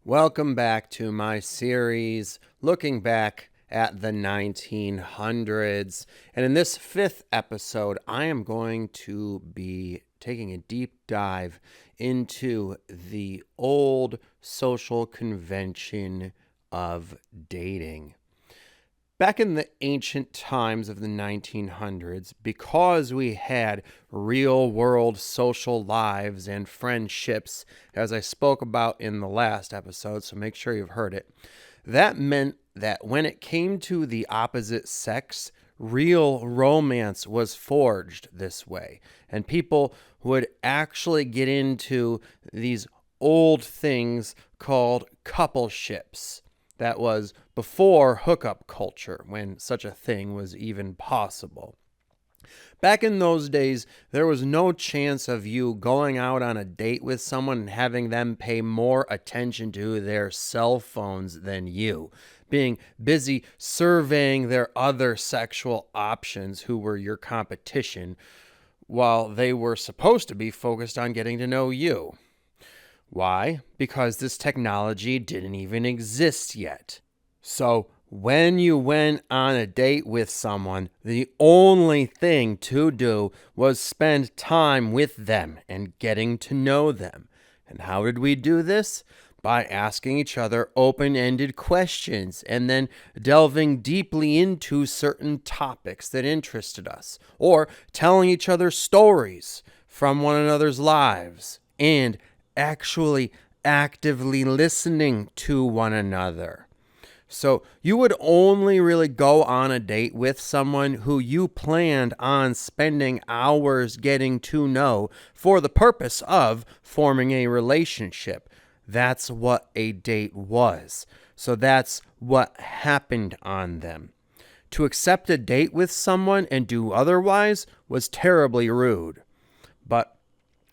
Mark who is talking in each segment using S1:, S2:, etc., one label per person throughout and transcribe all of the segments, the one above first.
S1: Welcome back to my series looking back at the 1900s. And in this fifth episode, I am going to be taking a deep dive into the old social convention of dating. Back in the ancient times of the 1900s, because we had real-world social lives and friendships, as I spoke about in the last episode, so make sure you've heard it, that meant that when it came to the opposite sex, real romance was forged this way. And people would actually get into these old things called coupleships. That was before hookup culture, when such a thing was even possible. Back in those days, there was no chance of you going out on a date with someone and having them pay more attention to their cell phones than you, being busy surveying their other sexual options who were your competition, while they were supposed to be focused on getting to know you. Why? Because this technology didn't even exist yet. So when you went on a date with someone, the only thing to do was spend time with them and getting to know them. And how did we do this? By asking each other open-ended questions and then delving deeply into certain topics that interested us, or telling each other stories from one another's lives, and actually actively listening to one another. So you would only really go on a date with someone who you planned on spending hours getting to know for the purpose of forming a relationship. That's what a date was. So that's what happened on them. To accept a date with someone and do otherwise was terribly rude. But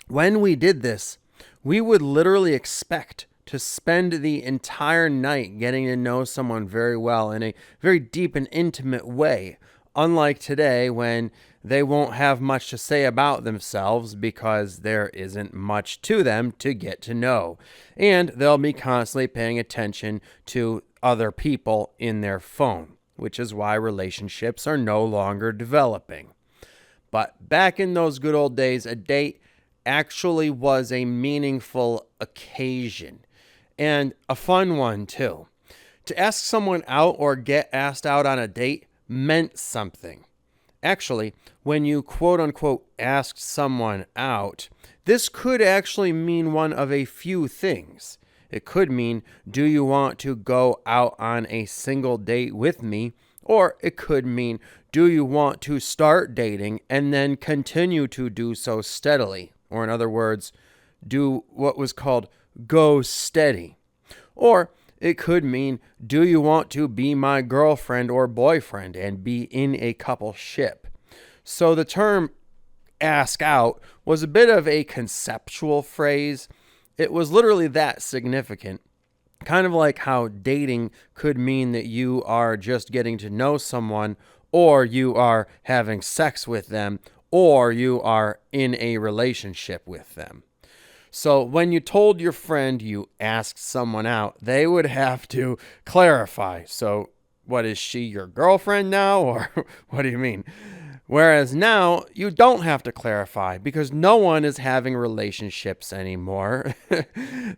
S1: when we did this, we would literally expect to spend the entire night getting to know someone very well in a very deep and intimate way, unlike today when they won't have much to say about themselves because there isn't much to them to get to know, and they'll be constantly paying attention to other people in their phone, which is why relationships are no longer developing. But back in those good old days, a date actually was a meaningful occasion, and a fun one too. To ask someone out or get asked out on a date meant something. Actually, when you quote-unquote asked someone out, this could actually mean one of a few things. It could mean, do you want to go out on a single date with me? Or it could mean, do you want to start dating and then continue to do so steadily? Or in other words, do what was called go steady. Or it could mean, do you want to be my girlfriend or boyfriend and be in a coupleship? So the term ask out was a bit of a conceptual phrase. It was literally that significant. Kind of like how dating could mean that you are just getting to know someone, or you are having sex with them, or you are in a relationship with them. So when you told your friend you asked someone out, they would have to clarify. So what, is she your girlfriend now, or what do you mean? Whereas now you don't have to clarify because no one is having relationships anymore.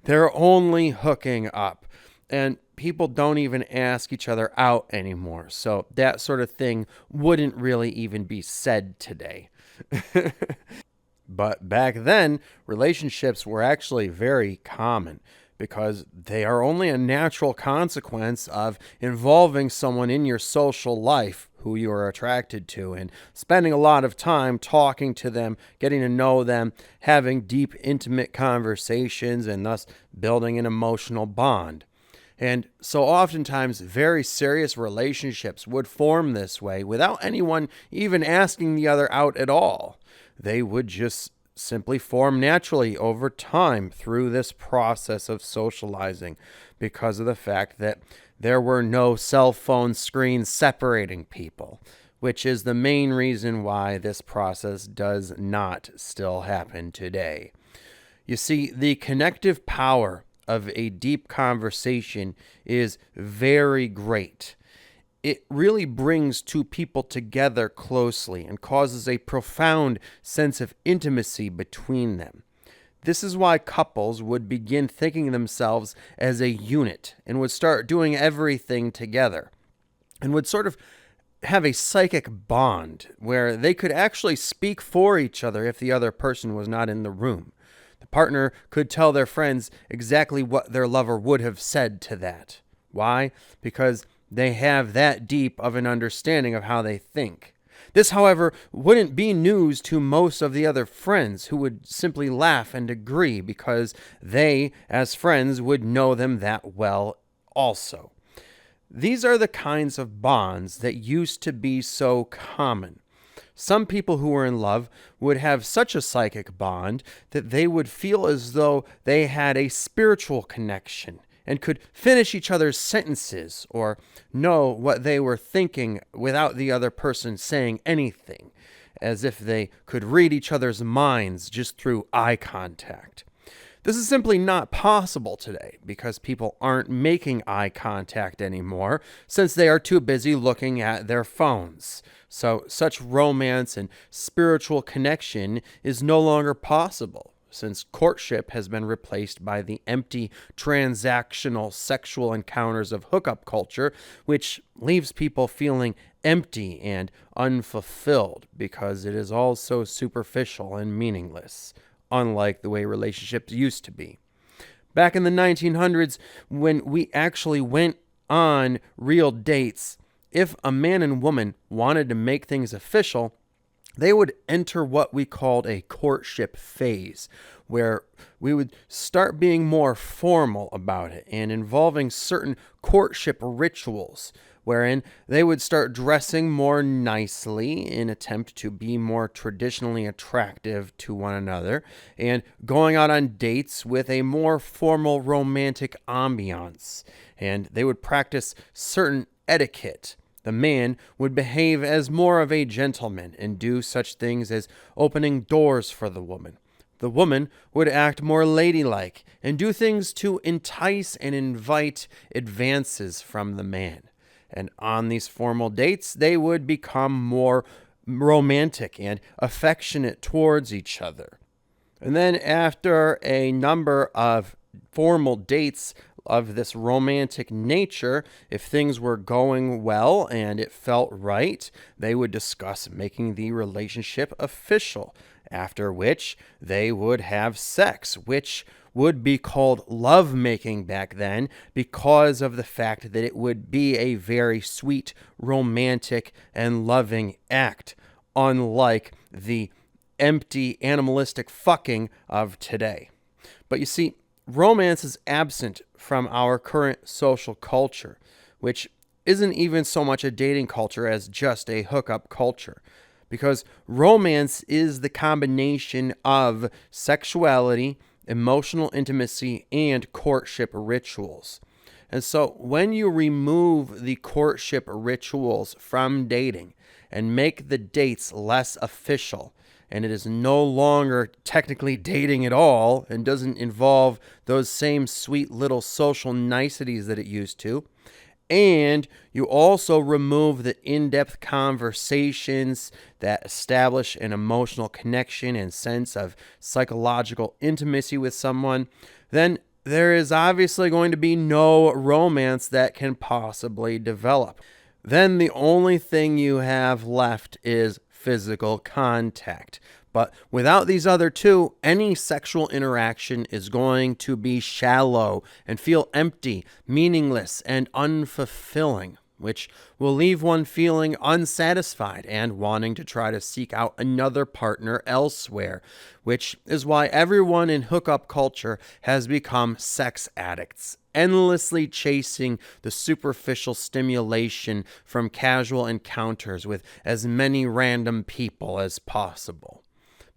S1: They're only hooking up, and people don't even ask each other out anymore. So that sort of thing wouldn't really even be said today. But back then, relationships were actually very common because they are only a natural consequence of involving someone in your social life who you are attracted to and spending a lot of time talking to them, getting to know them, having deep, intimate conversations, and thus building an emotional bond. And so oftentimes very serious relationships would form this way without anyone even asking the other out at all. They would just simply form naturally over time through this process of socializing because of the fact that there were no cell phone screens separating people, which is the main reason why this process does not still happen today. You see, the connective power of a deep conversation is very great. It really brings two people together closely and causes a profound sense of intimacy between them. This is why couples would begin thinking of themselves as a unit and would start doing everything together and would sort of have a psychic bond where they could actually speak for each other if the other person was not in the room. The partner could tell their friends exactly what their lover would have said to that. Why? Because they have that deep of an understanding of how they think. This, however, wouldn't be news to most of the other friends, who would simply laugh and agree because they, as friends, would know them that well also. These are the kinds of bonds that used to be so common. Some people who were in love would have such a psychic bond that they would feel as though they had a spiritual connection and could finish each other's sentences or know what they were thinking without the other person saying anything, as if they could read each other's minds just through eye contact. This is simply not possible today because people aren't making eye contact anymore since they are too busy looking at their phones. So such romance and spiritual connection is no longer possible, since courtship has been replaced by the empty, transactional sexual encounters of hookup culture, which leaves people feeling empty and unfulfilled because it is all so superficial and meaningless, unlike the way relationships used to be. Back in the 1900s, when we actually went on real dates, if a man and woman wanted to make things official, they would enter what we called a courtship phase, where we would start being more formal about it and involving certain courtship rituals, wherein they would start dressing more nicely in attempt to be more traditionally attractive to one another and going out on dates with a more formal romantic ambiance. And they would practice certain etiquette. The man would behave as more of a gentleman and do such things as opening doors for the woman. The woman would act more ladylike and do things to entice and invite advances from the man. And on these formal dates, they would become more romantic and affectionate towards each other. And then after a number of formal dates of this romantic nature, if things were going well and it felt right, they would discuss making the relationship official, after which they would have sex, which would be called lovemaking back then because of the fact that it would be a very sweet, romantic, and loving act, unlike the empty, animalistic fucking of today. But you see, romance is absent from our current social culture, which isn't even so much a dating culture as just a hookup culture, because romance is the combination of sexuality, emotional intimacy, and courtship rituals. And so when you remove the courtship rituals from dating and make the dates less official, and it is no longer technically dating at all and doesn't involve those same sweet little social niceties that it used to, and you also remove the in-depth conversations that establish an emotional connection and sense of psychological intimacy with someone, then there is obviously going to be no romance that can possibly develop. Then the only thing you have left is physical contact. But without these other two, any sexual interaction is going to be shallow and feel empty, meaningless, and unfulfilling, which will leave one feeling unsatisfied and wanting to try to seek out another partner elsewhere, which is why everyone in hookup culture has become sex addicts, endlessly chasing the superficial stimulation from casual encounters with as many random people as possible.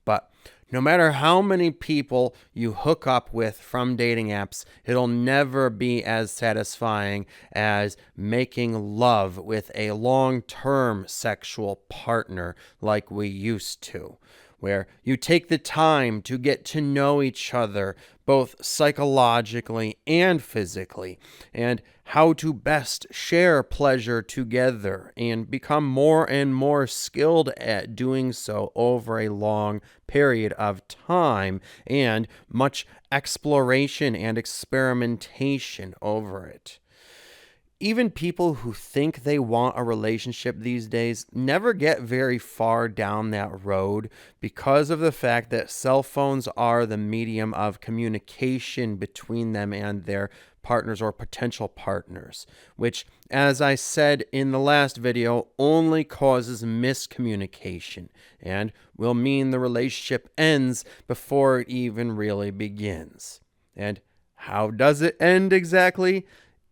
S1: But no matter how many people you hook up with from dating apps, it'll never be as satisfying as making love with a long-term sexual partner like we used to, where you take the time to get to know each other both psychologically and physically, and how to best share pleasure together and become more and more skilled at doing so over a long period of time and much exploration and experimentation over it. Even people who think they want a relationship these days never get very far down that road because of the fact that cell phones are the medium of communication between them and their partners or potential partners, which, as I said in the last video, only causes miscommunication and will mean the relationship ends before it even really begins. And how does it end exactly?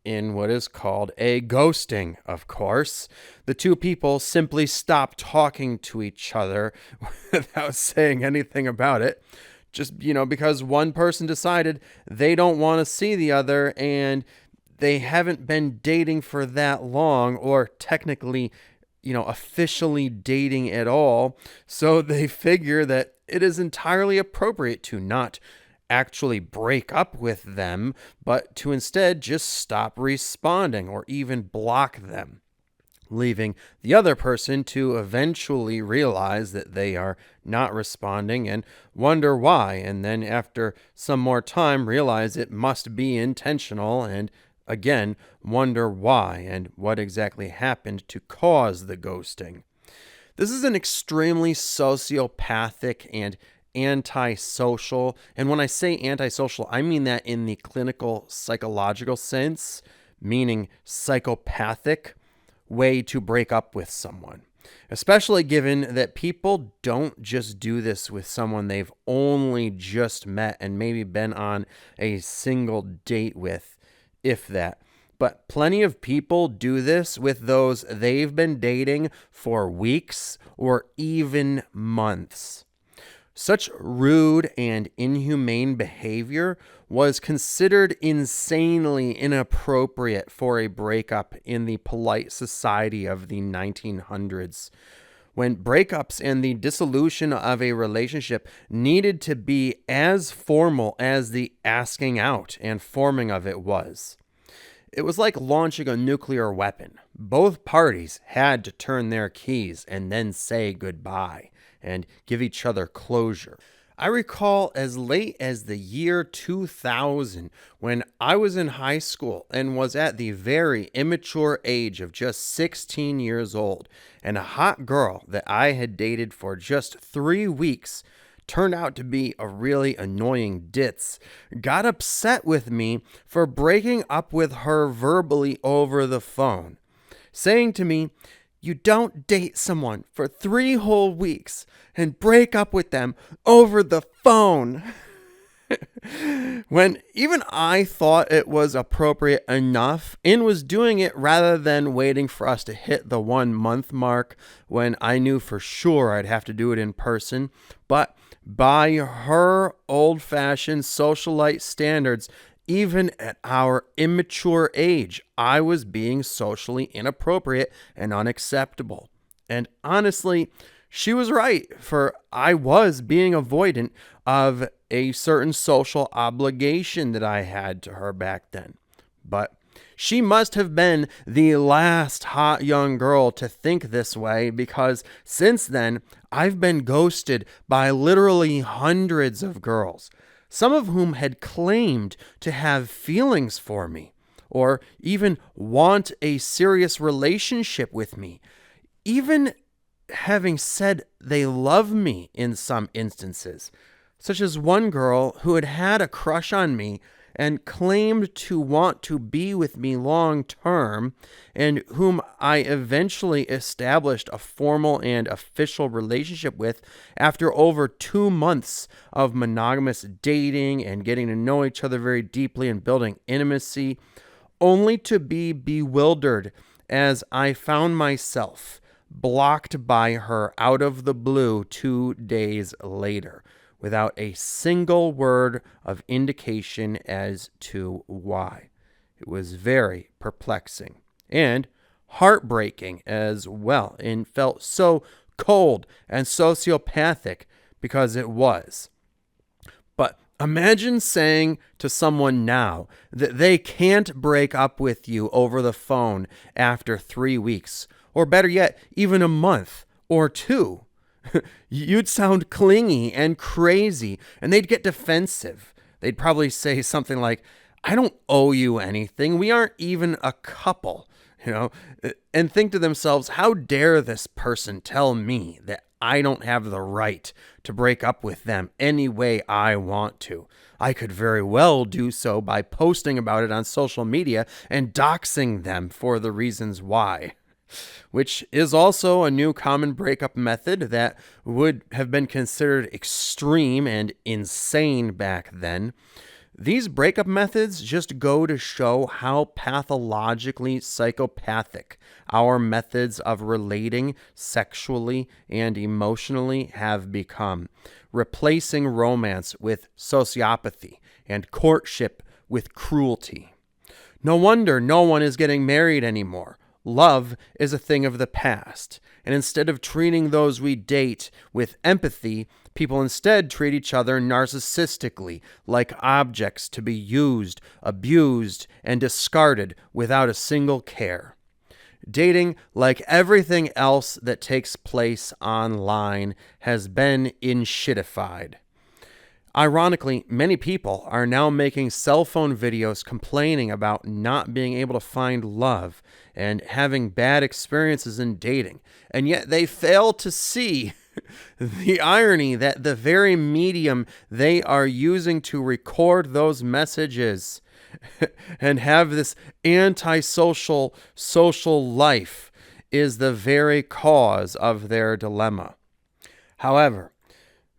S1: In what is called a ghosting, of course. The two people simply stop talking to each other without saying anything about it. Just, because one person decided they don't want to see the other and they haven't been dating for that long or technically, officially dating at all. So they figure that it is entirely appropriate to not actually break up with them, but to instead just stop responding or even block them, leaving the other person to eventually realize that they are not responding and wonder why, and then after some more time realize it must be intentional and again wonder why and what exactly happened to cause the ghosting. This is an extremely sociopathic and antisocial, and when I say antisocial, I mean that in the clinical psychological sense, meaning psychopathic way to break up with someone, especially given that people don't just do this with someone they've only just met and maybe been on a single date with, if that. But plenty of people do this with those they've been dating for weeks or even months. Such rude and inhumane behavior was considered insanely inappropriate for a breakup in the polite society of the 1900s, when breakups and the dissolution of a relationship needed to be as formal as the asking out and forming of it was. It was like launching a nuclear weapon. Both parties had to turn their keys and then say goodbye and give each other closure. I recall as late as the year 2000 when I was in high school and was at the very immature age of just 16 years old, and a hot girl that I had dated for just 3 weeks turned out to be a really annoying ditz, got upset with me for breaking up with her verbally over the phone, saying to me, "You don't date someone for 3 whole weeks and break up with them over the phone." When even I thought it was appropriate enough and was doing it rather than waiting for us to hit the 1 month mark when I knew for sure I'd have to do it in person. But by her old-fashioned socialite standards, even at our immature age, I was being socially inappropriate and unacceptable. And honestly, she was right, for I was being avoidant of a certain social obligation that I had to her back then. But she must have been the last hot young girl to think this way, because since then, I've been ghosted by literally hundreds of girls, some of whom had claimed to have feelings for me, or even want a serious relationship with me, even having said they love me in some instances, such as one girl who had had a crush on me and claimed to want to be with me long term, and whom I eventually established a formal and official relationship with after over 2 months of monogamous dating and getting to know each other very deeply and building intimacy, only to be bewildered as I found myself blocked by her out of the blue 2 days later, without a single word of indication as to why. It was very perplexing and heartbreaking as well, and felt so cold and sociopathic because it was. But Imagine saying to someone now that they can't break up with you over the phone after 3 weeks, or better yet, even a month or two. You'd sound clingy and crazy, and they'd get defensive. They'd probably say something like, I don't owe you anything. We aren't even a couple, and think to themselves, how dare this person tell me that I don't have the right to break up with them any way I want to. I could very well do so by posting about it on social media and doxing them for the reasons why. Which is also a new common breakup method that would have been considered extreme and insane back then. These breakup methods just go to show how pathologically psychopathic our methods of relating sexually and emotionally have become, replacing romance with sociopathy and courtship with cruelty. No wonder no one is getting married anymore. Love is a thing of the past, and instead of treating those we date with empathy, people instead treat each other narcissistically, like objects to be used, abused, and discarded without a single care. Dating, like everything else that takes place online, has been inshittified. Ironically, many people are now making cell phone videos complaining about not being able to find love and having bad experiences in dating, and yet they fail to see the irony that the very medium they are using to record those messages and have this antisocial social life is the very cause of their dilemma. However,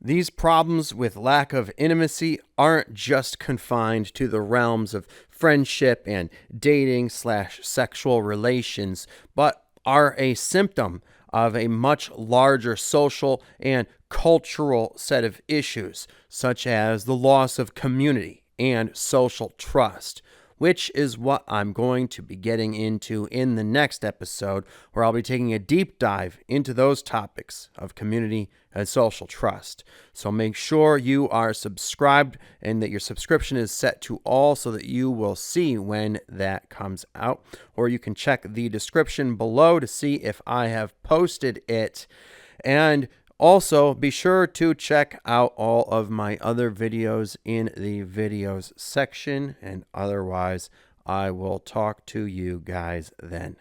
S1: these problems with lack of intimacy aren't just confined to the realms of friendship and dating/sexual relations, but are a symptom of a much larger social and cultural set of issues, such as the loss of community and social trust, which is what I'm going to be getting into in the next episode, where I'll be taking a deep dive into those topics of community and social trust. So make sure you are subscribed and that your subscription is set to all so that you will see when that comes out. Or you can check the description below to see if I have posted it. And also, be sure to check out all of my other videos in the videos section. And otherwise, I will talk to you guys then.